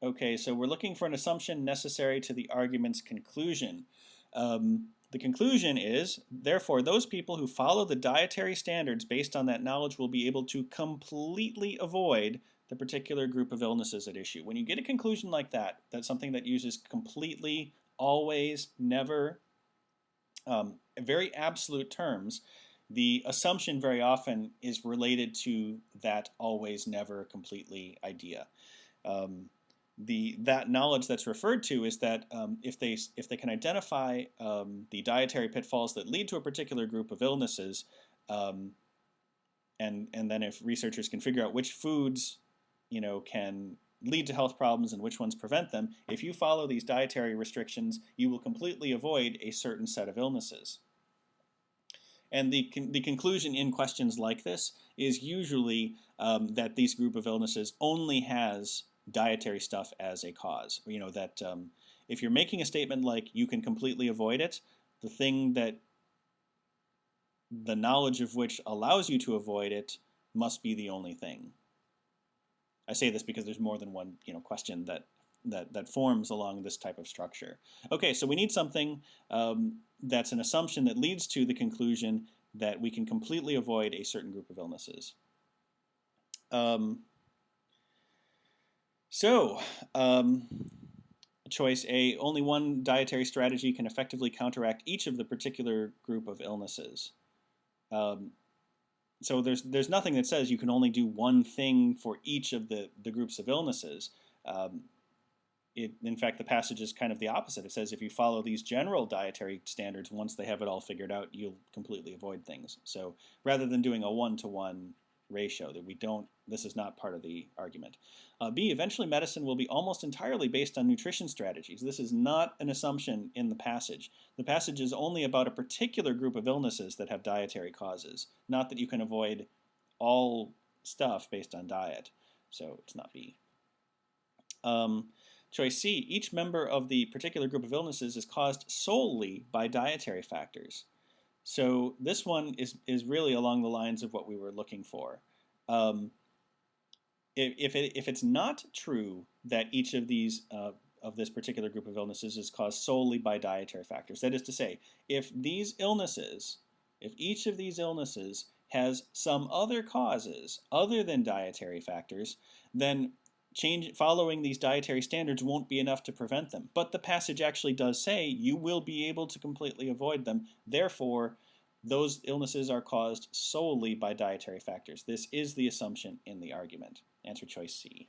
Okay, so we're looking for an assumption necessary to the argument's conclusion. The conclusion is, therefore, those people who follow the dietary standards based on that knowledge will be able to completely avoid the particular group of illnesses at issue. When you get a conclusion like that, that's something that uses completely, always, never, very absolute terms, the assumption very often is related to that always, never, completely idea. That knowledge that's referred to is that if they can identify the dietary pitfalls that lead to a particular group of illnesses, and then if researchers can figure out which foods can lead to health problems and which ones prevent them, if you follow these dietary restrictions, you will completely avoid a certain set of illnesses. And the conclusion in questions like this is usually that this group of illnesses only has dietary stuff as a cause. That if you're making a statement like you can completely avoid it, the thing that the knowledge of which allows you to avoid it must be the only thing. I say this because there's more than one question that forms along this type of structure. Okay, so we need something that's an assumption that leads to the conclusion that we can completely avoid a certain group of illnesses. Choice A, only one dietary strategy can effectively counteract each of the particular group of illnesses. So there's nothing that says you can only do one thing for each of the groups of illnesses. In fact, the passage is kind of the opposite. It says if you follow these general dietary standards, once they have it all figured out, you'll completely avoid things. So rather than doing a one-to-one ratio, this is not part of the argument. B, eventually medicine will be almost entirely based on nutrition strategies. This is not an assumption in the passage. The passage is only about a particular group of illnesses that have dietary causes, not that you can avoid all stuff based on diet. So it's not B. Choice C, each member of the particular group of illnesses is caused solely by dietary factors. So this one is really along the lines of what we were looking for. If it's not true that each of these of this particular group of illnesses is caused solely by dietary factors, that is to say, if each of these illnesses has some other causes other than dietary factors, then following these dietary standards won't be enough to prevent them. But the passage actually does say you will be able to completely avoid them. Therefore, those illnesses are caused solely by dietary factors. This is the assumption in the argument. Answer choice C.